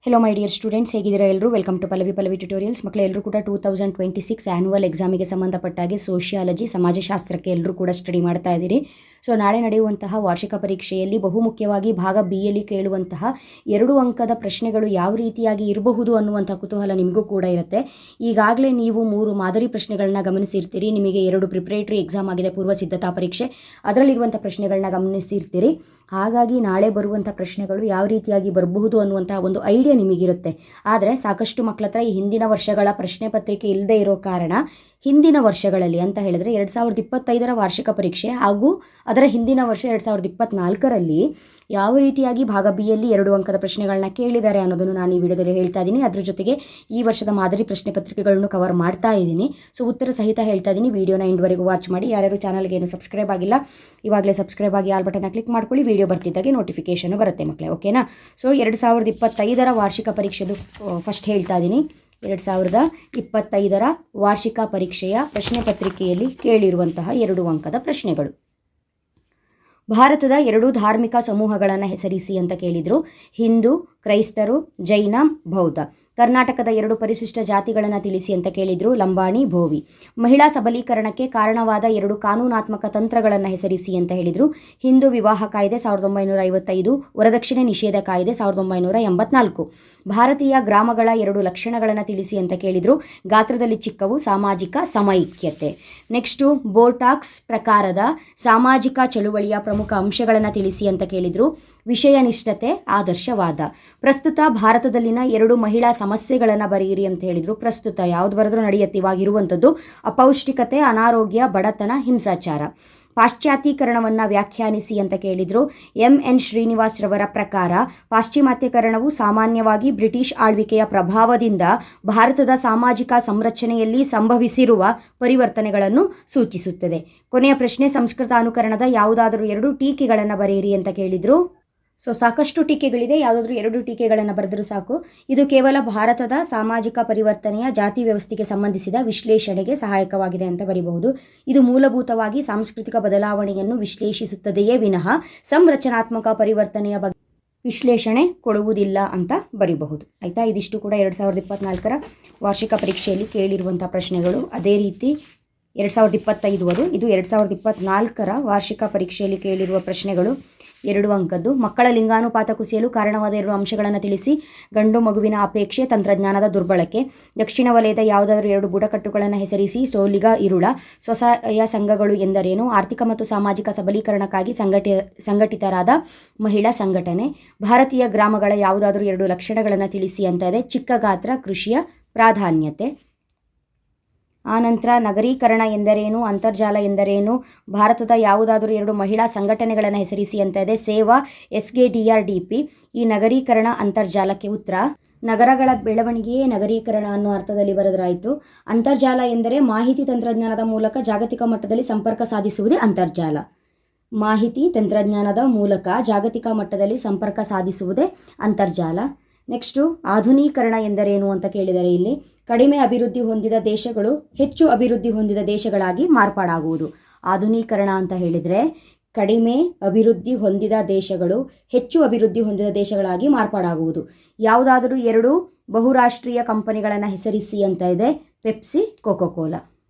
Hello my dear students, ಹೇಗಿದ್ದೀರಾ ಎಲ್ಲರೂ? Welcome to Pallavi tutorials. ಮಕ್ಕಳು ಎಲ್ಲರೂ ಕೂಡ 2026 ಆ್ಯನ್ಯುವಲ್ ಎಕ್ಸಾಮಿಗೆ ಸಂಬಂಧಪಟ್ಟಾಗೆ ಸೋಷಿಯಾಲಜಿ ಸಮಾಜಶಾಸ್ತ್ರಕ್ಕೆ ಎಲ್ಲರೂ ಕೂಡ ಸ್ಟಡಿ ಮಾಡ್ತಾ ಇದ್ದೀರಿ. ಸೊ ನಾಳೆ ನಡೆಯುವಂತಹ ವಾರ್ಷಿಕ ಪರೀಕ್ಷೆಯಲ್ಲಿ ಬಹುಮುಖ್ಯವಾಗಿ ಭಾಗ ಬಿ ಯಲ್ಲಿ ಕೇಳುವಂತಹ 2 ಅಂಕದ ಪ್ರಶ್ನೆಗಳು ಯಾವ ರೀತಿಯಾಗಿ ಇರಬಹುದು ಅನ್ನುವಂಥ ಕುತೂಹಲ ನಿಮಗೂ ಕೂಡ ಇರುತ್ತೆ. ಈಗಾಗಲೇ ನೀವು 3 ಮಾದರಿ ಪ್ರಶ್ನೆಗಳನ್ನ ಗಮನಿಸಿರ್ತೀರಿ. ನಿಮಗೆ 2 ಪ್ರಿಪ್ರೇಟರಿ ಎಕ್ಸಾಮ್ ಆಗಿದೆ, ಪೂರ್ವ ಸಿದ್ಧತಾ ಪರೀಕ್ಷೆ, ಅದರಲ್ಲಿರುವಂಥ ಪ್ರಶ್ನೆಗಳನ್ನ ಗಮನಿಸಿರ್ತೀರಿ. ಹಾಗಾಗಿ ನಾಳೆ ಬರುವಂಥ ಪ್ರಶ್ನೆಗಳು ಯಾವ ರೀತಿಯಾಗಿ ಬರಬಹುದು ಅನ್ನುವಂಥ ಒಂದು ಐಡಿಯಾ ನಿಮಗಿರುತ್ತೆ. ಆದರೆ ಸಾಕಷ್ಟು ಮಕ್ಕಳ ಹತ್ರ ಈ ಹಿಂದಿನ ವರ್ಷಗಳ ಪ್ರಶ್ನೆ ಪತ್ರಿಕೆ ಇಲ್ಲದೆ ಇರೋ ಕಾರಣ ಹಿಂದಿನ ವರ್ಷಗಳಲ್ಲಿ ಅಂತ ಹೇಳಿದ್ರೆ 2025ರ ವಾರ್ಷಿಕ ಪರೀಕ್ಷೆ ಹಾಗೂ ಅದರ ಹಿಂದಿನ ವರ್ಷ 2024ರಲ್ಲಿ ಯಾವ ರೀತಿಯಾಗಿ ಭಾಗ ಬಿ ಯಲ್ಲಿ 2 ಅಂಕದ ಪ್ರಶ್ನೆಗಳನ್ನ ಕೇಳಿದ್ದಾರೆ ಅನ್ನೋದನ್ನು ನಾನು ಈ ವಿಡಿಯೋದಲ್ಲಿ ಹೇಳ್ತಾ ಇದ್ದೀನಿ. ಅದ್ರ ಜೊತೆಗೆ ಈ ವರ್ಷದ ಮಾದರಿ ಪ್ರಶ್ನೆ ಪತ್ರಿಕೆಗಳನ್ನು ಕವರ್ ಮಾಡ್ತಾ ಇದ್ದೀನಿ. ಸೊ ಉತ್ತರ ಸಹಿತ ಹೇಳ್ತಾ ಇದ್ದೀನಿ. ವಿಡಿಯೋನ ಎಂಡ್ವರೆಗೂ ವಾಚ್ ಮಾಡಿ. ಯಾರ್ಯಾರು ಚಾನಲ್ಗೆ ಏನು ಸಬ್ಸ್ಕ್ರೈಬ್ ಆಗಿಲ್ಲ, ಇವಾಗಲೇ ಸಬ್ಸ್ಕ್ರೈಬ್ ಆಗಿ ಆಲ್ ಬಟನ್ನ ಕ್ಲಿಕ್ ಮಾಡ್ಕೊಳ್ಳಿ. ವಿಡಿಯೋ ಬರ್ತಿದ್ದಾಗೆ ನೋಟಿಫಿಕೇಶನ್ ಬರುತ್ತೆ ಮಕ್ಕಳೇ, ಓಕೆನಾ? ಸೊ 2025ರ ವಾರ್ಷಿಕ ಪರೀಕ್ಷೆದು ಫಸ್ಟ್ ಹೇಳ್ತಾ ಇದ್ದೀನಿ. 2025ರ ವಾರ್ಷಿಕ ಪರೀಕ್ಷೆಯ ಪ್ರಶ್ನೆ ಪತ್ರಿಕೆಯಲ್ಲಿ ಕೇಳಿರುವಂತಹ 2 ಅಂಕದ ಪ್ರಶ್ನೆಗಳು. ಭಾರತದ 2 ಧಾರ್ಮಿಕ ಸಮೂಹಗಳನ್ನು ಹೆಸರಿಸಿ ಅಂತ ಕೇಳಿದರು. ಹಿಂದೂ, ಕ್ರೈಸ್ತರು, ಜೈನ, ಬೌದ್ಧ. ಕರ್ನಾಟಕದ 2 ಪರಿಶಿಷ್ಟ ಜಾತಿಗಳನ್ನು ತಿಳಿಸಿ ಅಂತ ಕೇಳಿದರು. ಲಂಬಾಣಿ, ಭೋವಿ. ಮಹಿಳಾ ಸಬಲೀಕರಣಕ್ಕೆ ಕಾರಣವಾದ 2 ಕಾನೂನಾತ್ಮಕ ತಂತ್ರಗಳನ್ನು ಹೆಸರಿಸಿ ಅಂತ ಹೇಳಿದರು. ಹಿಂದೂ ವಿವಾಹ ಕಾಯ್ದೆ 1955, ವರದಕ್ಷಿಣೆ ನಿಷೇಧ ಕಾಯ್ದೆ 1984. ಭಾರತೀಯ ಗ್ರಾಮಗಳ 2 ಲಕ್ಷಣಗಳನ್ನು ತಿಳಿಸಿ ಅಂತ ಕೇಳಿದರು. ಗಾತ್ರದಲ್ಲಿ ಚಿಕ್ಕವು, ಸಾಮಾಜಿಕ ಸಮೈಕ್ಯತೆ. ನೆಕ್ಸ್ಟು ಬೋಟಾಕ್ಸ್ ಪ್ರಕಾರದ ಸಾಮಾಜಿಕ ಚಳುವಳಿಯ ಪ್ರಮುಖ ಅಂಶಗಳನ್ನು ತಿಳಿಸಿ ಅಂತ ಕೇಳಿದರು. ವಿಷಯ ನಿಷ್ಠತೆ, ಆದರ್ಶವಾದ. ಪ್ರಸ್ತುತ ಭಾರತದಲ್ಲಿನ 2 ಮಹಿಳಾ ಸಮಸ್ಯೆಗಳನ್ನು ಬರೆಯಿರಿ ಅಂತ ಹೇಳಿದರು. ಪ್ರಸ್ತುತ ಯಾವ್ದು ಬರೆದ್ರೂ ನಡೆಯುತ್ತೆ, ಇವಾಗಿರುವಂಥದ್ದು ಅಪೌಷ್ಟಿಕತೆ, ಅನಾರೋಗ್ಯ, ಬಡತನ, ಹಿಂಸಾಚಾರ. ಪಾಶ್ಚಾತ್ಯೀಕರಣವನ್ನು ವ್ಯಾಖ್ಯಾನಿಸಿ ಅಂತ ಕೇಳಿದರು. MN ಶ್ರೀನಿವಾಸ್ ರವರ ಪ್ರಕಾರ ಪಾಶ್ಚಿಮಾತ್ಯಕರಣವು ಸಾಮಾನ್ಯವಾಗಿ ಬ್ರಿಟಿಷ್ ಆಳ್ವಿಕೆಯ ಪ್ರಭಾವದಿಂದ ಭಾರತದ ಸಾಮಾಜಿಕ ಸಂರಚನೆಯಲ್ಲಿ ಸಂಭವಿಸಿರುವ ಪರಿವರ್ತನೆಗಳನ್ನು ಸೂಚಿಸುತ್ತದೆ. ಕೊನೆಯ ಪ್ರಶ್ನೆ, ಸಂಸ್ಕೃತ ಅನುಕರಣದ ಯಾವುದಾದರೂ 2 ಟೀಕೆಗಳನ್ನು ಬರೆಯಿರಿ ಅಂತ ಕೇಳಿದರು. ಸೊ ಸಾಕಷ್ಟು ಟೀಕೆಗಳಿದೆ, ಯಾವುದಾದ್ರೂ 2 ಟೀಕೆಗಳನ್ನು ಬರೆದರೂ ಸಾಕು. ಇದು ಕೇವಲ ಭಾರತದ ಸಾಮಾಜಿಕ ಪರಿವರ್ತನೆಯ ಜಾತಿ ವ್ಯವಸ್ಥೆಗೆ ಸಂಬಂಧಿಸಿದ ವಿಶ್ಲೇಷಣೆಗೆ ಸಹಾಯಕವಾಗಿದೆ ಅಂತ ಬರೀಬಹುದು. ಇದು ಮೂಲಭೂತವಾಗಿ ಸಾಂಸ್ಕೃತಿಕ ಬದಲಾವಣೆಯನ್ನು ವಿಶ್ಲೇಷಿಸುತ್ತದೆಯೇ ವಿನಃ ಸಂರಚನಾತ್ಮಕ ಪರಿವರ್ತನೆಯ ಬಗ್ಗೆ ವಿಶ್ಲೇಷಣೆ ಕೊಡುವುದಿಲ್ಲ ಅಂತ ಬರೀಬಹುದು. ಆಯಿತಾ? ಇದಿಷ್ಟು ಕೂಡ 2024ರ ವಾರ್ಷಿಕ ಪರೀಕ್ಷೆಯಲ್ಲಿ ಕೇಳಿರುವಂಥ ಪ್ರಶ್ನೆಗಳು. ಅದೇ ರೀತಿ 2025 ಇದು 2024ರ ವಾರ್ಷಿಕ ಪರೀಕ್ಷೆಯಲ್ಲಿ ಕೇಳಿರುವ ಪ್ರಶ್ನೆಗಳು 2 ಅಂಕದ್ದು. ಮಕ್ಕಳ ಲಿಂಗಾನುಪಾತ ಕುಸಿಯಲು ಕಾರಣವಾದ 2 ಅಂಶಗಳನ್ನು ತಿಳಿಸಿ. ಗಂಡು ಮಗುವಿನ ಅಪೇಕ್ಷೆ, ತಂತ್ರಜ್ಞಾನದ ದುರ್ಬಳಕೆ. ದಕ್ಷಿಣ ವಲಯದ ಯಾವುದಾದರೂ 2 ಬುಡಕಟ್ಟುಗಳನ್ನು ಹೆಸರಿಸಿ. ಸೋಲಿಗ, ಇರುಳ. ಸ್ವಸಹಾಯ ಸಂಘಗಳು ಎಂದರೇನು? ಆರ್ಥಿಕ ಮತ್ತು ಸಾಮಾಜಿಕ ಸಬಲೀಕರಣಕ್ಕಾಗಿ ಸಂಘಟಿತರಾದ ಮಹಿಳಾ ಸಂಘಟನೆ. ಭಾರತೀಯ ಗ್ರಾಮಗಳ ಯಾವುದಾದರೂ 2 ಲಕ್ಷಣಗಳನ್ನು ತಿಳಿಸಿ ಅಂತ ಇದೆ. ಚಿಕ್ಕ ಗಾತ್ರ, ಕೃಷಿಯ ಪ್ರಾಧಾನ್ಯತೆ. ಆನಂತರ ನಗರೀಕರಣ ಎಂದರೇನು? ಅಂತರ್ಜಾಲ ಎಂದರೇನು? ಭಾರತದ ಯಾವುದಾದರೂ 2 ಮಹಿಳಾ ಸಂಘಟನೆಗಳನ್ನು ಹೆಸರಿಸಿ ಅಂತ ಇದೆ. ಸೇವಾ, SKDRDP. ಈ ನಗರೀಕರಣ ಅಂತರ್ಜಾಲಕ್ಕೆ ಉತ್ತರ ನಗರಗಳ ಬೆಳವಣಿಗೆಯೇ ನಗರೀಕರಣ ಅನ್ನೋ ಅರ್ಥದಲ್ಲಿ ಬರೆದರಾಯಿತು. ಅಂತರ್ಜಾಲ ಎಂದರೆ ಮಾಹಿತಿ ತಂತ್ರಜ್ಞಾನದ ಮೂಲಕ ಜಾಗತಿಕ ಮಟ್ಟದಲ್ಲಿ ಸಂಪರ್ಕ ಸಾಧಿಸುವುದೇ ಅಂತರ್ಜಾಲ. ಮಾಹಿತಿ ತಂತ್ರಜ್ಞಾನದ ಮೂಲಕ ಜಾಗತಿಕ ಮಟ್ಟದಲ್ಲಿ ಸಂಪರ್ಕ ಸಾಧಿಸುವುದೇ ಅಂತರ್ಜಾಲ. ನೆಕ್ಸ್ಟು ಆಧುನೀಕರಣ ಎಂದರೇನು ಅಂತ ಕೇಳಿದರೆ ಇಲ್ಲಿ ಕಡಿಮೆ ಅಭಿವೃದ್ಧಿ ಹೊಂದಿದ ದೇಶಗಳು ಹೆಚ್ಚು ಅಭಿವೃದ್ಧಿ ಹೊಂದಿದ ದೇಶಗಳಾಗಿ ಮಾರ್ಪಾಡಾಗುವುದು. ಆಧುನೀಕರಣ ಅಂತ ಹೇಳಿದರೆ ಕಡಿಮೆ ಅಭಿವೃದ್ಧಿ ಹೊಂದಿದ ದೇಶಗಳು ಹೆಚ್ಚು ಅಭಿವೃದ್ಧಿ ಹೊಂದಿದ ದೇಶಗಳಾಗಿ ಮಾರ್ಪಾಡಾಗುವುದು. ಯಾವುದಾದರೂ 2 ಬಹುರಾಷ್ಟ್ರೀಯ ಕಂಪನಿಗಳನ್ನು ಹೆಸರಿಸಿ ಅಂತ ಇದೆ. Pepsi, Coca Cola.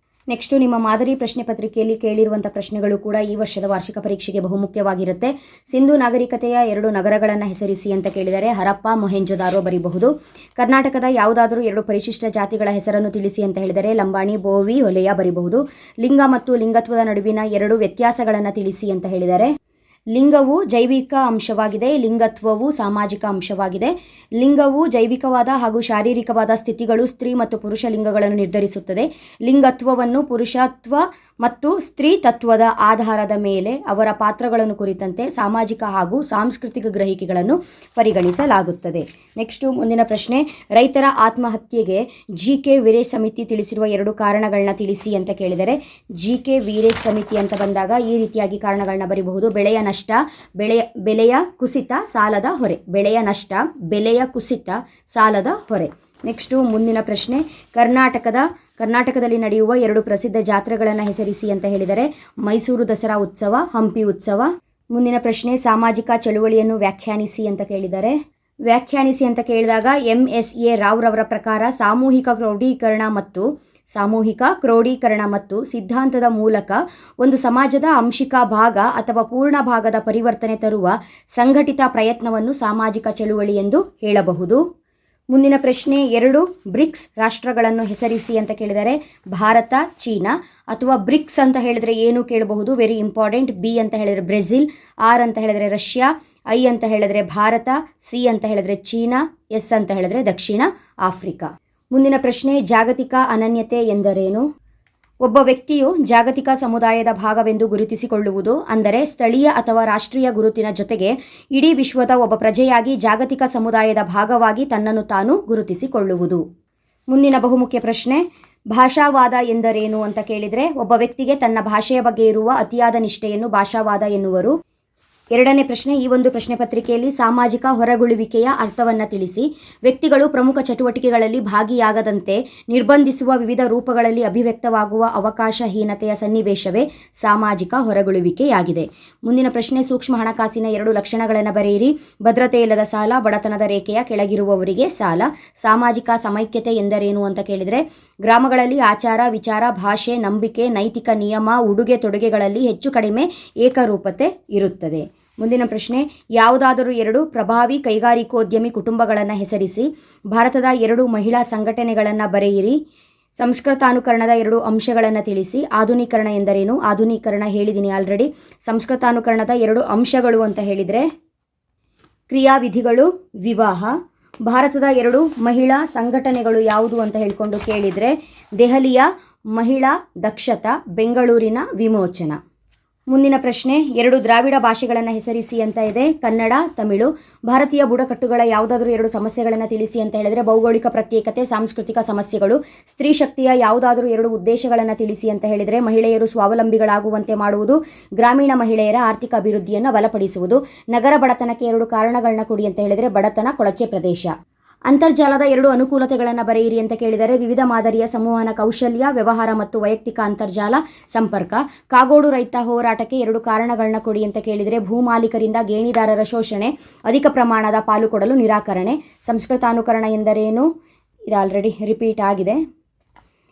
ನೆಕ್ಸ್ಟು ನಿಮ್ಮ ಮಾದರಿ ಪ್ರಶ್ನೆ ಪತ್ರಿಕೆಯಲ್ಲಿ ಕೇಳಿರುವಂಥ ಪ್ರಶ್ನೆಗಳು ಕೂಡ ಈ ವರ್ಷದ ವಾರ್ಷಿಕ ಪರೀಕ್ಷೆಗೆ ಬಹುಮುಖ್ಯವಾಗಿರುತ್ತೆ. ಸಿಂಧು ನಾಗರಿಕತೆಯ 2 ನಗರಗಳನ್ನು ಹೆಸರಿಸಿ ಅಂತ ಕೇಳಿದರೆ ಹರಪ್ಪ, ಮೊಹೆಂಜೊದಾರೋ ಬರೀಬಹುದು. ಕರ್ನಾಟಕದ ಯಾವುದಾದರೂ 2 ಪರಿಶಿಷ್ಟ ಜಾತಿಗಳ ಹೆಸರನ್ನು ತಿಳಿಸಿ ಅಂತ ಹೇಳಿದರೆ ಲಂಬಾಣಿ, ಬೋವಿ, ಹೊಲೆಯ ಬರೀಬಹುದು. ಲಿಂಗ ಮತ್ತು ಲಿಂಗತ್ವದ ನಡುವಿನ 2 ವ್ಯತ್ಯಾಸಗಳನ್ನು ತಿಳಿಸಿ ಅಂತ ಹೇಳಿದರೆ ಲಿಂಗವು ಜೈವಿಕ ಅಂಶವಾಗಿದೆ, ಲಿಂಗತ್ವವು ಸಾಮಾಜಿಕ ಅಂಶವಾಗಿದೆ. ಲಿಂಗವು ಜೈವಿಕವಾದ ಹಾಗೂ ಶಾರೀರಿಕವಾದ ಸ್ಥಿತಿಗಳು ಸ್ತ್ರೀ ಮತ್ತು ಪುರುಷ ಲಿಂಗಗಳನ್ನು ನಿರ್ಧರಿಸುತ್ತದೆ. ಲಿಂಗತ್ವವನ್ನು ಪುರುಷತ್ವ ಮತ್ತು ಸ್ತ್ರೀ ತತ್ವದ ಆಧಾರದ ಮೇಲೆ ಅವರ ಪಾತ್ರಗಳನ್ನು ಕುರಿತಂತೆ ಸಾಮಾಜಿಕ ಹಾಗೂ ಸಾಂಸ್ಕೃತಿಕ ಗ್ರಹಿಕೆಗಳನ್ನು ಪರಿಗಣಿಸಲಾಗುತ್ತದೆ. ನೆಕ್ಸ್ಟು ಮುಂದಿನ ಪ್ರಶ್ನೆ, ರೈತರ ಆತ್ಮಹತ್ಯೆಗೆ GK ವೀರೇಶ್ ಸಮಿತಿ ತಿಳಿಸಿರುವ 2 ಕಾರಣಗಳನ್ನ ತಿಳಿಸಿ ಅಂತ ಕೇಳಿದರೆ GK ವೀರೇಶ್ ಸಮಿತಿ ಅಂತ ಬಂದಾಗ ಈ ರೀತಿಯಾಗಿ ಕಾರಣಗಳನ್ನ ಬರೀಬಹುದು. ಬೆಳೆಯ ನಷ್ಟ, ಬೆಲೆಯ ಕುಸಿತ, ಸಾಲದ ಹೊರೆ. ಬೆಳೆಯ ನಷ್ಟ, ಬೆಲೆಯ ಕುಸಿತ, ಸಾಲದ ಹೊರೆ. ನೆಕ್ಸ್ಟು ಮುಂದಿನ ಪ್ರಶ್ನೆ, ಕರ್ನಾಟಕದಲ್ಲಿ ನಡೆಯುವ 2 ಪ್ರಸಿದ್ಧ ಜಾತ್ರೆಗಳನ್ನು ಹೆಸರಿಸಿ ಅಂತ ಹೇಳಿದರೆ ಮೈಸೂರು ದಸರಾ ಉತ್ಸವ, ಹಂಪಿ ಉತ್ಸವ. ಮುಂದಿನ ಪ್ರಶ್ನೆ, ಸಾಮಾಜಿಕ ಚಳುವಳಿಯನ್ನು ವ್ಯಾಖ್ಯಾನಿಸಿ ಅಂತ ಕೇಳಿದರೆ ವ್ಯಾಖ್ಯಾನಿಸಿ ಅಂತ ಕೇಳಿದಾಗ MSA ರಾವ್ರವರ ಪ್ರಕಾರ ಸಾಮೂಹಿಕ ಕ್ರೋಢೀಕರಣ ಮತ್ತು ಸಿದ್ಧಾಂತದ ಮೂಲಕ ಒಂದು ಸಮಾಜದ ಆಂಶಿಕ ಭಾಗ ಅಥವಾ ಪೂರ್ಣ ಭಾಗದ ಪರಿವರ್ತನೆ ತರುವ ಸಂಘಟಿತ ಪ್ರಯತ್ನವನ್ನು ಸಾಮಾಜಿಕ ಚಳುವಳಿ ಎಂದು ಹೇಳಬಹುದು. ಮುಂದಿನ ಪ್ರಶ್ನೆ 2 ಬ್ರಿಕ್ಸ್ ರಾಷ್ಟ್ರಗಳನ್ನು ಹೆಸರಿಸಿ ಅಂತ ಕೇಳಿದರೆ ಭಾರತ, ಚೀನಾ. ಅಥವಾ ಬ್ರಿಕ್ಸ್ ಅಂತ ಹೇಳಿದರೆ ಏನು ಕೇಳಬಹುದು, ವೆರಿ ಇಂಪಾರ್ಟೆಂಟ್. B ಅಂತ ಹೇಳಿದರೆ ಬ್ರೆಜಿಲ್, R ಅಂತ ಹೇಳಿದರೆ ರಷ್ಯಾ, I ಅಂತ ಹೇಳಿದರೆ ಭಾರತ, C ಅಂತ ಹೇಳಿದರೆ ಚೀನಾ, S ಅಂತ ಹೇಳಿದರೆ ದಕ್ಷಿಣ ಆಫ್ರಿಕಾ. ಮುಂದಿನ ಪ್ರಶ್ನೆ ಜಾಗತಿಕ ಅನನ್ಯತೆ ಎಂದರೇನು? ಒಬ್ಬ ವ್ಯಕ್ತಿಯು ಜಾಗತಿಕ ಸಮುದಾಯದ ಭಾಗವೆಂದು ಗುರುತಿಸಿಕೊಳ್ಳುವುದು, ಅಂದರೆ ಸ್ಥಳೀಯ ಅಥವಾ ರಾಷ್ಟ್ರೀಯ ಗುರುತಿನ ಜೊತೆಗೆ ಇಡೀ ವಿಶ್ವದ ಒಬ್ಬ ಪ್ರಜೆಯಾಗಿ ಜಾಗತಿಕ ಸಮುದಾಯದ ಭಾಗವಾಗಿ ತನ್ನನ್ನು ತಾನು ಗುರುತಿಸಿಕೊಳ್ಳುವುದು. ಮುಂದಿನ ಬಹುಮುಖ್ಯ ಪ್ರಶ್ನೆ ಭಾಷಾವಾದ ಎಂದರೇನು ಅಂತ ಕೇಳಿದರೆ ಒಬ್ಬ ವ್ಯಕ್ತಿಗೆ ತನ್ನ ಭಾಷೆಯ ಬಗ್ಗೆ ಇರುವ ಅತಿಯಾದ ನಿಷ್ಠೆಯನ್ನು ಭಾಷಾವಾದ ಎನ್ನುವರು. ಎರಡನೇ ಪ್ರಶ್ನೆ, ಈ ಒಂದು ಪ್ರಶ್ನೆ ಪತ್ರಿಕೆಯಲ್ಲಿ ಸಾಮಾಜಿಕ ಹೊರಗುಳುವಿಕೆಯ ಅರ್ಥವನ್ನು ತಿಳಿಸಿ. ವ್ಯಕ್ತಿಗಳು ಪ್ರಮುಖ ಚಟುವಟಿಕೆಗಳಲ್ಲಿ ಭಾಗಿಯಾಗದಂತೆ ನಿರ್ಬಂಧಿಸುವ ವಿವಿಧ ರೂಪಗಳಲ್ಲಿ ಅಭಿವ್ಯಕ್ತವಾಗುವ ಅವಕಾಶಹೀನತೆಯ ಸನ್ನಿವೇಶವೇ ಸಾಮಾಜಿಕ ಹೊರಗುಳುವಿಕೆಯಾಗಿದೆ. ಮುಂದಿನ ಪ್ರಶ್ನೆ ಸೂಕ್ಷ್ಮ ಹಣಕಾಸಿನ 2 ಲಕ್ಷಣಗಳನ್ನು ಬರೆಯಿರಿ. ಭದ್ರತೆ ಇಲ್ಲದ ಸಾಲ, ಬಡತನದ ರೇಖೆಯ ಕೆಳಗಿರುವವರಿಗೆ ಸಾಲ. ಸಾಮಾಜಿಕ ಸಮೈಕ್ಯತೆ ಎಂದರೇನು ಅಂತ ಕೇಳಿದರೆ ಗ್ರಾಮಗಳಲ್ಲಿ ಆಚಾರ, ವಿಚಾರ, ಭಾಷೆ, ನಂಬಿಕೆ, ನೈತಿಕ ನಿಯಮ, ಉಡುಗೆ ತೊಡುಗೆಗಳಲ್ಲಿ ಹೆಚ್ಚು ಕಡಿಮೆ ಏಕರೂಪತೆ ಇರುತ್ತದೆ. ಮುಂದಿನ ಪ್ರಶ್ನೆ ಯಾವುದಾದರೂ 2 ಪ್ರಭಾವಿ ಕೈಗಾರಿಕೋದ್ಯಮಿ ಕುಟುಂಬಗಳನ್ನು ಹೆಸರಿಸಿ. ಭಾರತದ 2 ಮಹಿಳಾ ಸಂಘಟನೆಗಳನ್ನು ಬರೆಯಿರಿ. ಸಂಸ್ಕೃತಾನುಕರಣದ 2 ಅಂಶಗಳನ್ನು ತಿಳಿಸಿ. ಆಧುನೀಕರಣ ಎಂದರೇನು? ಆಧುನೀಕರಣ ಹೇಳಿದ್ದೀನಿ ಆಲ್ರೆಡಿ. ಸಂಸ್ಕೃತಾನುಕರಣದ 2 ಅಂಶಗಳು ಅಂತ ಹೇಳಿದರೆ ಕ್ರಿಯಾವಿಧಿಗಳು, ವಿವಾಹ. ಭಾರತದ 2 ಮಹಿಳಾ ಸಂಘಟನೆಗಳು ಯಾವುದು ಅಂತ ಹೇಳಿಕೊಂಡು ಕೇಳಿದರೆ ದೆಹಲಿಯ ಮಹಿಳಾ ದಕ್ಷತಾ, ಬೆಂಗಳೂರಿನ ವಿಮೋಚನ. ಮುಂದಿನ ಪ್ರಶ್ನೆ 2 ದ್ರಾವಿಡ ಭಾಷೆಗಳನ್ನು ಹೆಸರಿಸಿ ಅಂತ ಇದೆ. ಕನ್ನಡ, ತಮಿಳು. ಭಾರತೀಯ ಬುಡಕಟ್ಟುಗಳ ಯಾವುದಾದ್ರೂ 2 ಸಮಸ್ಯೆಗಳನ್ನು ತಿಳಿಸಿ ಅಂತ ಹೇಳಿದರೆ ಭೌಗೋಳಿಕ ಪ್ರತ್ಯೇಕತೆ, ಸಾಂಸ್ಕೃತಿಕ ಸಮಸ್ಯೆಗಳು. ಸ್ತ್ರೀ ಶಕ್ತಿಯ ಯಾವುದಾದ್ರೂ 2 ಉದ್ದೇಶಗಳನ್ನು ತಿಳಿಸಿ ಅಂತ ಹೇಳಿದರೆ ಮಹಿಳೆಯರು ಸ್ವಾವಲಂಬಿಗಳಾಗುವಂತೆ ಮಾಡುವುದು, ಗ್ರಾಮೀಣ ಮಹಿಳೆಯರ ಆರ್ಥಿಕ ಅಭಿವೃದ್ಧಿಯನ್ನು ಬಲಪಡಿಸುವುದು. ನಗರ ಬಡತನಕ್ಕೆ 2 ಕಾರಣಗಳನ್ನ ಕೊಡಿ ಅಂತ ಹೇಳಿದರೆ ಬಡತನ, ಕೊಳಚೆ ಪ್ರದೇಶ. ಅಂತರ್ಜಾಲದ 2 ಅನುಕೂಲತೆಗಳನ್ನು ಬರೆಯಿರಿ ಅಂತ ಕೇಳಿದರೆ ವಿವಿಧ ಮಾದರಿಯ ಸಂವಹನ ಕೌಶಲ್ಯ, ವ್ಯವಹಾರ ಮತ್ತು ವೈಯಕ್ತಿಕ ಅಂತರ್ಜಾಲ ಸಂಪರ್ಕ. ಕಾಗೋಡು ರೈತ ಹೋರಾಟಕ್ಕೆ 2 ಕಾರಣಗಳನ್ನ ಕೊಡಿ ಅಂತ ಕೇಳಿದರೆ ಭೂಮಾಲೀಕರಿಂದ ಗೇಣಿದಾರರ ಶೋಷಣೆ, ಅಧಿಕ ಪ್ರಮಾಣದ ಪಾಲು ಕೊಡಲು ನಿರಾಕರಣೆ. ಸಂಸ್ಕೃತಾನುಕರಣ ಎಂದರೇನು? ಇದು ಆಲ್ರೆಡಿ ರಿಪೀಟ್ ಆಗಿದೆ.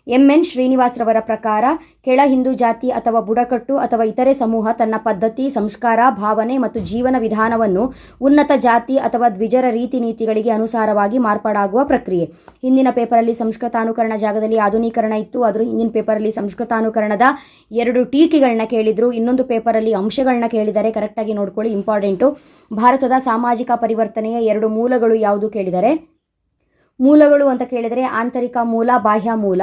MN ಶ್ರೀನಿವಾಸ್ರವರ ಪ್ರಕಾರ ಕೆಳ ಹಿಂದೂ ಜಾತಿ ಅಥವಾ ಬುಡಕಟ್ಟು ಅಥವಾ ಇತರೆ ಸಮೂಹ ತನ್ನ ಪದ್ಧತಿ, ಸಂಸ್ಕಾರ, ಭಾವನೆ ಮತ್ತು ಜೀವನ ವಿಧಾನವನ್ನು ಉನ್ನತ ಜಾತಿ ಅಥವಾ ದ್ವಿಜರ ರೀತಿ ನೀತಿಗಳಿಗೆ ಅನುಸಾರವಾಗಿ ಮಾರ್ಪಾಡಾಗುವ ಪ್ರಕ್ರಿಯೆ. ಹಿಂದಿನ ಪೇಪರಲ್ಲಿ ಸಂಸ್ಕೃತಾನುಕರಣ ಜಾಗದಲ್ಲಿ ಆಧುನೀಕರಣ ಇತ್ತು. ಆದರೂ ಹಿಂದಿನ ಪೇಪರಲ್ಲಿ ಸಂಸ್ಕೃತಾನುಕರಣದ 2 ಟೀಕೆಗಳನ್ನ ಕೇಳಿದ್ರು. ಇನ್ನೊಂದು ಪೇಪರಲ್ಲಿ ಅಂಶಗಳನ್ನ ಕೇಳಿದ್ದಾರೆ. ಕರೆಕ್ಟಾಗಿ ನೋಡ್ಕೊಳ್ಳಿ, ಇಂಪಾರ್ಟೆಂಟು. ಭಾರತದ ಸಾಮಾಜಿಕ ಪರಿವರ್ತನೆಯ 2 ಮೂಲಗಳು ಯಾವುದು ಕೇಳಿದರೆ ಮೂಲಗಳು ಅಂತ ಕೇಳಿದರೆ ಆಂತರಿಕ ಮೂಲ, ಬಾಹ್ಯ ಮೂಲ.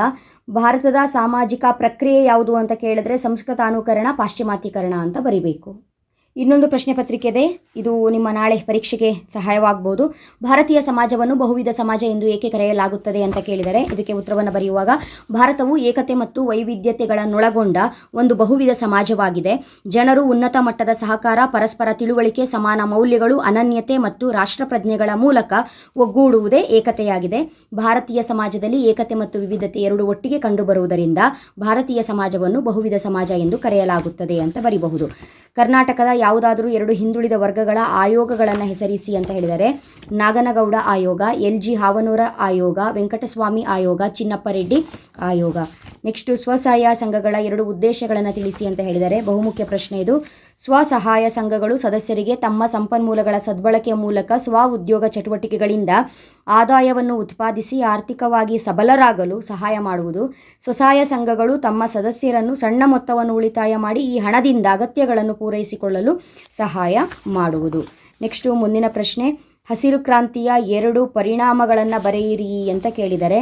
ಭಾರತದ ಸಾಮಾಜಿಕ ಪ್ರಕ್ರಿಯೆ ಯಾವುದು ಅಂತ ಕೇಳಿದರೆ ಸಂಸ್ಕೃತಾನುಕರಣ, ಪಾಶ್ಚಿಮಾತ್ಯೀಕರಣ ಅಂತ ಬರಿಬೇಕು. ಇನ್ನೊಂದು ಪ್ರಶ್ನೆ ಪತ್ರಿಕೆ ಇದೆ, ಇದು ನಿಮ್ಮ ನಾಳೆ ಪರೀಕ್ಷೆಗೆ ಸಹಾಯವಾಗಬಹುದು. ಭಾರತೀಯ ಸಮಾಜವನ್ನು ಬಹುವಿಧ ಸಮಾಜ ಎಂದು ಏಕೆ ಕರೆಯಲಾಗುತ್ತದೆ ಅಂತ ಕೇಳಿದರೆ ಇದಕ್ಕೆ ಉತ್ತರವನ್ನು ಬರೆಯುವಾಗ ಭಾರತವು ಏಕತೆ ಮತ್ತು ವೈವಿಧ್ಯತೆಗಳನ್ನೊಳಗೊಂಡ ಒಂದು ಬಹುವಿಧ ಸಮಾಜವಾಗಿದೆ. ಜನರು ಉನ್ನತ ಮಟ್ಟದ ಸಹಕಾರ, ಪರಸ್ಪರ ತಿಳುವಳಿಕೆ, ಸಮಾನ ಮೌಲ್ಯಗಳು, ಅನನ್ಯತೆ ಮತ್ತು ರಾಷ್ಟ್ರಪ್ರಜ್ಞೆಗಳ ಮೂಲಕ ಒಗ್ಗೂಡುವುದೇ ಏಕತೆಯಾಗಿದೆ. ಭಾರತೀಯ ಸಮಾಜದಲ್ಲಿ ಏಕತೆ ಮತ್ತು ವಿವಿಧತೆ 2 ಒಟ್ಟಿಗೆ ಕಂಡುಬರುವುದರಿಂದ ಭಾರತೀಯ ಸಮಾಜವನ್ನು ಬಹುವಿಧ ಸಮಾಜ ಎಂದು ಕರೆಯಲಾಗುತ್ತದೆ ಅಂತ ಬರೀಬಹುದು. ಕರ್ನಾಟಕದ ಯಾವುದಾದರೂ 2 ಹಿಂದುಳಿದ ವರ್ಗಗಳ ಆಯೋಗಗಳನ್ನು ಹೆಸರಿಸಿ ಅಂತ ಹೇಳಿದರೆ ನಾಗನಗೌಡ ಆಯೋಗ, LG ಹಾವನೂರ ಆಯೋಗ, ವೆಂಕಟಸ್ವಾಮಿ ಆಯೋಗ, ಚಿನ್ನಪ್ಪ ರೆಡ್ಡಿ ಆಯೋಗ. ನೆಕ್ಸ್ಟು ಸ್ವಸಹಾಯ ಸಂಘಗಳ 2 ಉದ್ದೇಶಗಳನ್ನು ತಿಳಿಸಿ ಅಂತ ಹೇಳಿದರೆ ಬಹುಮುಖ್ಯ ಪ್ರಶ್ನೆ ಇದು. ಸ್ವಸಹಾಯ ಸಂಘಗಳು ಸದಸ್ಯರಿಗೆ ತಮ್ಮ ಸಂಪನ್ಮೂಲಗಳ ಸದ್ಬಳಕೆಯ ಮೂಲಕ ಸ್ವ ಉದ್ಯೋಗ ಚಟುವಟಿಕೆಗಳಿಂದ ಆದಾಯವನ್ನು ಉತ್ಪಾದಿಸಿ ಆರ್ಥಿಕವಾಗಿ ಸಬಲರಾಗಲು ಸಹಾಯ ಮಾಡುವುದು. ಸ್ವಸಹಾಯ ಸಂಘಗಳು ತಮ್ಮ ಸದಸ್ಯರನ್ನು ಸಣ್ಣ ಮೊತ್ತವನ್ನು ಉಳಿತಾಯ ಮಾಡಿ ಈ ಹಣದಿಂದ ಅಗತ್ಯಗಳನ್ನು ಪೂರೈಸಿಕೊಳ್ಳಲು ಸಹಾಯ ಮಾಡುವುದು. ನೆಕ್ಸ್ಟು ಮುಂದಿನ ಪ್ರಶ್ನೆ ಹಸಿರು ಕ್ರಾಂತಿಯ 2 ಪರಿಣಾಮಗಳನ್ನು ಬರೆಯಿರಿ ಅಂತ ಕೇಳಿದರೆ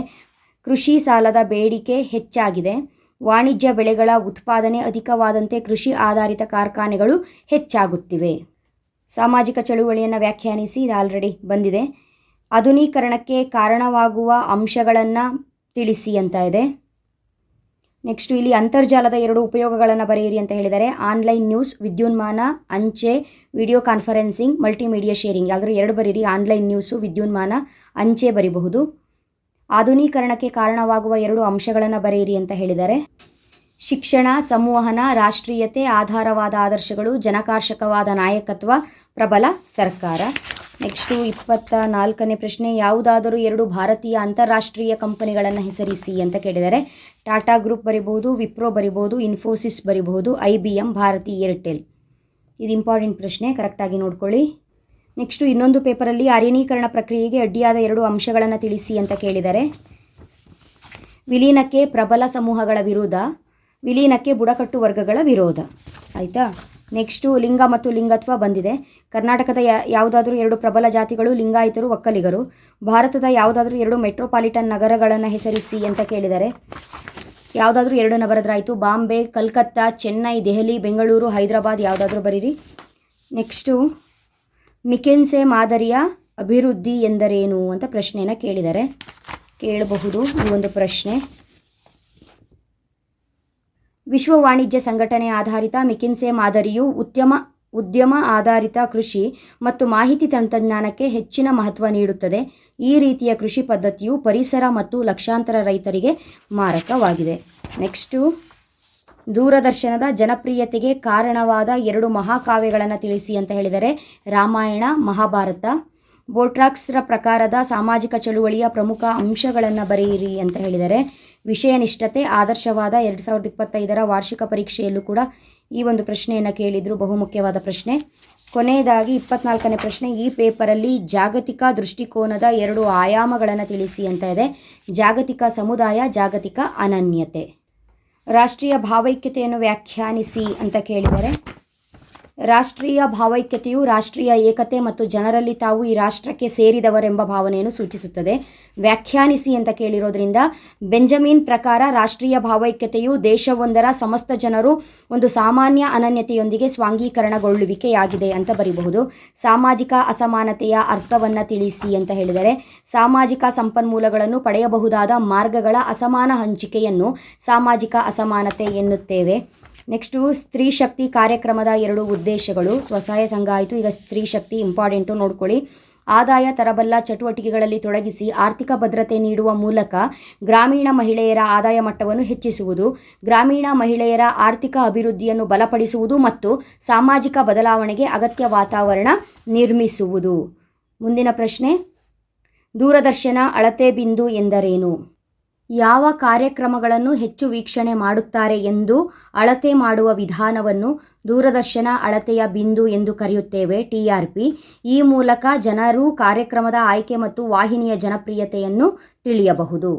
ಕೃಷಿ ಸಾಲದ ಬೇಡಿಕೆ ಹೆಚ್ಚಾಗಿದೆ. ವಾಣಿಜ್ಯ ಬೆಳೆಗಳ ಉತ್ಪಾದನೆ ಅಧಿಕವಾದಂತೆ ಕೃಷಿ ಆಧಾರಿತ ಕಾರ್ಖಾನೆಗಳು ಹೆಚ್ಚಾಗುತ್ತಿವೆ. ಸಾಮಾಜಿಕ ಚಳುವಳಿಯನ್ನು ವ್ಯಾಖ್ಯಾನಿಸಿ, ಇದು ಆಲ್ರೆಡಿ ಬಂದಿದೆ. ಆಧುನೀಕರಣಕ್ಕೆ ಕಾರಣವಾಗುವ ಅಂಶಗಳನ್ನು ತಿಳಿಸಿ ಅಂತ ಇದೆ. ನೆಕ್ಸ್ಟು ಇಲ್ಲಿ ಅಂತರ್ಜಾಲದ 2 ಉಪಯೋಗಗಳನ್ನು ಬರೆಯಿರಿ ಅಂತ ಹೇಳಿದರೆ ಆನ್ಲೈನ್ ನ್ಯೂಸ್, ವಿದ್ಯುನ್ಮಾನ, ಅಂಚೆ, ವಿಡಿಯೋ ಕಾನ್ಫರೆನ್ಸಿಂಗ್, ಮಲ್ಟಿಮೀಡಿಯಾ ಶೇರಿಂಗ್. ಯಾವ್ದಾದ್ರು 2 ಬರೀರಿ. ಆನ್ಲೈನ್ ನ್ಯೂಸು, ವಿದ್ಯುನ್ಮಾನ, ಅಂಚೆ ಬರಿಬಹುದು. ಆಧುನೀಕರಣಕ್ಕೆ ಕಾರಣವಾಗುವ 2 ಅಂಶಗಳನ್ನು ಬರೆಯಿರಿ ಅಂತ ಹೇಳಿದರೆ ಶಿಕ್ಷಣ, ಸಂವಹನ, ರಾಷ್ಟ್ರೀಯತೆ, ಆಧಾರವಾದ ಆದರ್ಶಗಳು, ಜನಕಾರ್ಷಕವಾದ ನಾಯಕತ್ವ, ಪ್ರಬಲ ಸರ್ಕಾರ. ನೆಕ್ಸ್ಟು 24ನೇ ಪ್ರಶ್ನೆ, ಯಾವುದಾದರೂ 2 ಭಾರತೀಯ ಅಂತಾರಾಷ್ಟ್ರೀಯ ಕಂಪನಿಗಳನ್ನು ಹೆಸರಿಸಿ ಅಂತ ಕೇಳಿದರೆ ಟಾಟಾ ಗ್ರೂಪ್ ಬರಿಬಹುದು, ವಿಪ್ರೋ ಬರಿಬಹುದು, ಇನ್ಫೋಸಿಸ್ ಬರಿಬಹುದು, IBM, ಭಾರತಿ ಏರ್ಟೆಲ್. ಇದು ಇಂಪಾರ್ಟೆಂಟ್ ಪ್ರಶ್ನೆ, ಕರೆಕ್ಟಾಗಿ ನೋಡ್ಕೊಳ್ಳಿ. ನೆಕ್ಸ್ಟು ಇನ್ನೊಂದು ಪೇಪರಲ್ಲಿ ಅರಣ್ಯೀಕರಣ ಪ್ರಕ್ರಿಯೆಗೆ ಅಡ್ಡಿಯಾದ 2 ಅಂಶಗಳನ್ನು ತಿಳಿಸಿ ಅಂತ ಕೇಳಿದರೆ ವಿಲೀನಕ್ಕೆ ಪ್ರಬಲ ಸಮೂಹಗಳ ವಿರೋಧ, ವಿಲೀನಕ್ಕೆ ಬುಡಕಟ್ಟು ವರ್ಗಗಳ ವಿರೋಧ. ಆಯಿತಾ. ನೆಕ್ಸ್ಟು ಲಿಂಗ ಮತ್ತು ಲಿಂಗತ್ವ ಬಂದಿದೆ. ಕರ್ನಾಟಕದ ಯಾವುದಾದ್ರೂ 2 ಪ್ರಬಲ ಜಾತಿಗಳು ಲಿಂಗಾಯತರು, ಒಕ್ಕಲಿಗರು. ಭಾರತದ ಯಾವುದಾದ್ರೂ 2 ಮೆಟ್ರೋಪಾಲಿಟನ್ ನಗರಗಳನ್ನು ಹೆಸರಿಸಿ ಅಂತ ಕೇಳಿದರೆ ಯಾವುದಾದ್ರೂ 2 ನಗರದ್ರಾಯಿತು. ಬಾಂಬೆ, ಕಲ್ಕತ್ತಾ, ಚೆನ್ನೈ, ದೆಹಲಿ, ಬೆಂಗಳೂರು, ಹೈದರಾಬಾದ್, ಯಾವುದಾದ್ರೂ ಬರೀರಿ. ನೆಕ್ಸ್ಟು ಮಿಕೆನ್ಸೆ ಮಾದರಿಯ ಅಭಿವೃದ್ಧಿ ಎಂದರೇನು ಅಂತ ಪ್ರಶ್ನೆಯನ್ನು ಕೇಳಬಹುದು ಈ ಒಂದು ಪ್ರಶ್ನೆ. ವಿಶ್ವ ವಾಣಿಜ್ಯ ಸಂಘಟನೆ ಆಧಾರಿತ ಮಿಕೆನ್ಸೆ ಮಾದರಿಯು ಉದ್ಯಮ ಆಧಾರಿತ ಕೃಷಿ ಮತ್ತು ಮಾಹಿತಿ ತಂತ್ರಜ್ಞಾನಕ್ಕೆ ಹೆಚ್ಚಿನ ಮಹತ್ವ ನೀಡುತ್ತದೆ. ಈ ರೀತಿಯ ಕೃಷಿ ಪದ್ಧತಿಯು ಪರಿಸರ ಮತ್ತು ಲಕ್ಷಾಂತರ ರೈತರಿಗೆ ಮಾರಕವಾಗಿದೆ. ನೆಕ್ಸ್ಟು ದೂರದರ್ಶನದ ಜನಪ್ರಿಯತೆಗೆ ಕಾರಣವಾದ 2 ಮಹಾಕಾವ್ಯಗಳನ್ನು ತಿಳಿಸಿ ಅಂತ ಹೇಳಿದರೆ ರಾಮಾಯಣ, ಮಹಾಭಾರತ. ಬೋಟ್ರಾಕ್ಸ್ರ ಪ್ರಕಾರದ ಸಾಮಾಜಿಕ ಚಳುವಳಿಯ ಪ್ರಮುಖ ಅಂಶಗಳನ್ನು ಬರೆಯಿರಿ ಅಂತ ಹೇಳಿದರೆ ವಿಷಯನಿಷ್ಠತೆ, ಆದರ್ಶವಾದ. 2025ರ ವಾರ್ಷಿಕ ಪರೀಕ್ಷೆಯಲ್ಲೂ ಕೂಡ ಈ ಒಂದು ಪ್ರಶ್ನೆಯನ್ನು ಕೇಳಿದರು, ಬಹುಮುಖ್ಯವಾದ ಪ್ರಶ್ನೆ. ಕೊನೆಯದಾಗಿ 24ನೇ ಪ್ರಶ್ನೆ, ಈ ಪೇಪರಲ್ಲಿ ಜಾಗತಿಕ ದೃಷ್ಟಿಕೋನದ 2 ಆಯಾಮಗಳನ್ನು ತಿಳಿಸಿ ಅಂತ ಇದೆ. ಜಾಗತಿಕ ಸಮುದಾಯ, ಜಾಗತಿಕ ಅನನ್ಯತೆ. ರಾಷ್ಟ್ರೀಯ ಭಾವೈಕ್ಯತೆಯನ್ನು ವ್ಯಾಖ್ಯಾನಿಸಿ ಅಂತ ಕೇಳಿದರೆ ರಾಷ್ಟ್ರೀಯ ಭಾವೈಕ್ಯತೆಯು ರಾಷ್ಟ್ರೀಯ ಏಕತೆ ಮತ್ತು ಜನರಲ್ಲಿ ತಾವು ಈ ರಾಷ್ಟ್ರಕ್ಕೆ ಸೇರಿದವರೆಂಬ ಭಾವನೆಯನ್ನು ಸೂಚಿಸುತ್ತದೆ. ವ್ಯಾಖ್ಯಾನಿಸಿ ಅಂತ ಕೇಳಿರೋದ್ರಿಂದ ಬೆಂಜಮಿನ್ ಪ್ರಕಾರ ರಾಷ್ಟ್ರೀಯ ಭಾವೈಕ್ಯತೆಯು ದೇಶವೊಂದರ ಸಮಸ್ತ ಜನರು ಒಂದು ಸಾಮಾನ್ಯ ಅನನ್ಯತೆಯೊಂದಿಗೆ ಸ್ವಾಂಗೀಕರಣಗೊಳ್ಳುವಿಕೆಯಾಗಿದೆ ಅಂತ ಬರೀಬಹುದು. ಸಾಮಾಜಿಕ ಅಸಮಾನತೆಯ ಅರ್ಥವನ್ನು ತಿಳಿಸಿ ಅಂತ ಹೇಳಿದರೆ ಸಾಮಾಜಿಕ ಸಂಪನ್ಮೂಲಗಳನ್ನು ಪಡೆಯಬಹುದಾದ ಮಾರ್ಗಗಳ ಅಸಮಾನ ಹಂಚಿಕೆಯನ್ನು ಸಾಮಾಜಿಕ ಅಸಮಾನತೆ ಎನ್ನುತ್ತೇವೆ. ನೆಕ್ಸ್ಟು ಸ್ತ್ರೀ ಶಕ್ತಿ ಕಾರ್ಯಕ್ರಮದ 2 ಉದ್ದೇಶಗಳು. ಸ್ವಸಹಾಯ ಸಂಘ ಆಯಿತು, ಈಗ ಸ್ತ್ರೀ ಶಕ್ತಿ ಇಂಪಾರ್ಟೆಂಟು ನೋಡ್ಕೊಳ್ಳಿ. ಆದಾಯ ತರಬಲ್ಲ ಚಟುವಟಿಕೆಗಳಲ್ಲಿ ತೊಡಗಿಸಿ ಆರ್ಥಿಕ ಭದ್ರತೆ ನೀಡುವ ಮೂಲಕ ಗ್ರಾಮೀಣ ಮಹಿಳೆಯರ ಆದಾಯ ಮಟ್ಟವನ್ನು ಹೆಚ್ಚಿಸುವುದು, ಗ್ರಾಮೀಣ ಮಹಿಳೆಯರ ಆರ್ಥಿಕ ಅಭಿವೃದ್ಧಿಯನ್ನು ಬಲಪಡಿಸುವುದು ಮತ್ತು ಸಾಮಾಜಿಕ ಬದಲಾವಣೆಗೆ ಅಗತ್ಯ ವಾತಾವರಣ ನಿರ್ಮಿಸುವುದು. ಮುಂದಿನ ಪ್ರಶ್ನೆ, ದೂರದರ್ಶನ ಅಳತೆ ಬಿಂದು ಎಂದರೇನು? ಯಾವ ಕಾರ್ಯಕ್ರಮಗಳನ್ನು ಹೆಚ್ಚು ವೀಕ್ಷಣೆ ಮಾಡುತ್ತಾರೆ ಎಂದು ಅಳತೆ ಮಾಡುವ ವಿಧಾನವನ್ನು ದೂರದರ್ಶನ ಅಳತೆಯ ಬಿಂದು ಎಂದು ಕರೆಯುತ್ತೇವೆ, TRP. ಈ ಮೂಲಕ ಜನರು ಕಾರ್ಯಕ್ರಮದ ಆಯ್ಕೆ ಮತ್ತು ವಾಹಿನಿಯ ಜನಪ್ರಿಯತೆಯನ್ನು ತಿಳಿಯಬಹುದು.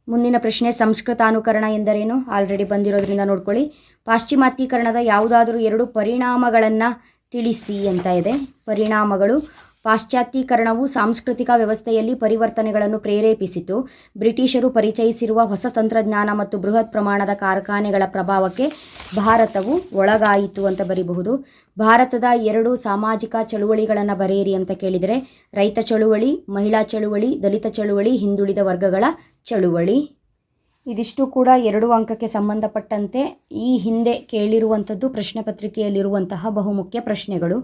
ಮುಂದಿನ ಪ್ರಶ್ನೆ, ಸಂಸ್ಕೃತಾನುಕರಣ ಎಂದರೇನು? ಆಲ್ರೆಡಿ ಬಂದಿರೋದ್ರಿಂದ ನೋಡ್ಕೊಳ್ಳಿ. ಪಾಶ್ಚಿಮಾತ್ಯೀಕರಣದ ಯಾವುದಾದರೂ 2 ಪರಿಣಾಮಗಳನ್ನು ತಿಳಿಸಿ ಅಂತ ಇದೆ. ಪರಿಣಾಮಗಳು: ಪಾಶ್ಚಾತ್ಯೀಕರಣವು ಸಾಂಸ್ಕೃತಿಕ ವ್ಯವಸ್ಥೆಯಲ್ಲಿ ಪರಿವರ್ತನೆಗಳನ್ನು ಪ್ರೇರೇಪಿಸಿತು. ಬ್ರಿಟಿಷರು ಪರಿಚಯಿಸಿರುವ ಹೊಸ ತಂತ್ರಜ್ಞಾನ ಮತ್ತು ಬೃಹತ್ ಪ್ರಮಾಣದ ಕಾರ್ಖಾನೆಗಳ ಪ್ರಭಾವಕ್ಕೆ ಭಾರತವು ಒಳಗಾಯಿತು ಅಂತ ಬರೀಬಹುದು. ಭಾರತದ 2 ಸಾಮಾಜಿಕ ಚಳುವಳಿಗಳನ್ನು ಬರೆಯಿರಿ ಅಂತ ಕೇಳಿದರೆ ರೈತ ಚಳುವಳಿ, ಮಹಿಳಾ ಚಳುವಳಿ, ದಲಿತ ಚಳುವಳಿ, ಹಿಂದುಳಿದ ವರ್ಗಗಳ ಚಳುವಳಿ. ಇದಿಷ್ಟು ಕೂಡ 2 ಅಂಕಕ್ಕೆ ಸಂಬಂಧಪಟ್ಟಂತೆ ಈ ಹಿಂದೆ ಕೇಳಿರುವಂಥದ್ದು ಪ್ರಶ್ನೆ ಪತ್ರಿಕೆಯಲ್ಲಿರುವಂತಹ ಬಹುಮುಖ್ಯ ಪ್ರಶ್ನೆಗಳು.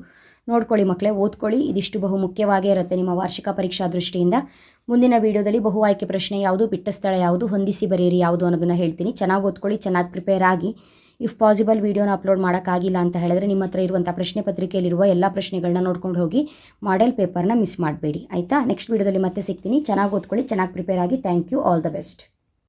ನೋಡ್ಕೊಳ್ಳಿ ಮಕ್ಕಳೇ, ಓದ್ಕೊಳ್ಳಿ. ಇದಿಷ್ಟು ಬಹು ಮುಖ್ಯವಾಗೇ ಇರುತ್ತೆ ನಿಮ್ಮ ವಾರ್ಷಿಕ ಪರೀಕ್ಷಾ ದೃಷ್ಟಿಯಿಂದ. ಮುಂದಿನ ವೀಡಿಯೋದಲ್ಲಿ ಬಹು ಆಯ್ಕೆ ಪ್ರಶ್ನೆ ಯಾವುದು, ಬಿಟ್ಟ ಸ್ಥಳ ಯಾವುದು, ಹೊಂದಿಸಿ ಬರೆಯಿರಿ ಯಾವುದು ಅನ್ನೋದನ್ನು ಹೇಳ್ತೀನಿ. ಚೆನ್ನಾಗಿ ಓದ್ಕೊಳ್ಳಿ, ಚೆನ್ನಾಗಿ ಪ್ರಿಪೇರ್ ಆಗಿ. ಇಫ್ ಪಾಸಿಬಲ್ ವೀಡಿಯೋನ ಅಪ್ಲೋಡ್ ಮಾಡೋಕ್ಕಾಗಿಲ್ಲ ಅಂತ ಹೇಳಿದ್ರೆ ನಿಮ್ಮ ಹತ್ರ ಇರುವಂಥ ಪ್ರಶ್ನೆ ಪತ್ರಿಕೆಯಲ್ಲಿರುವ ಎಲ್ಲ ಪ್ರಶ್ನೆಗಳನ್ನ ನೋಡ್ಕೊಂಡು ಹೋಗಿ ಮಾಡೆಲ್ ಪೇಪರ್ನ ಮಿಸ್ ಮಾಡಬೇಡಿ, ಆಯಿತಾ. ನೆಕ್ಸ್ಟ್ ವೀಡಿಯೋದಲ್ಲಿ ಮತ್ತೆ ಸಿಗ್ತೀನಿ. ಚೆನ್ನಾಗಿ ಓದ್ಕೊಳ್ಳಿ, ಚೆನ್ನಾಗಿ ಪ್ರಿಪೇರ್ ಆಗಿ. Thank you. All the best.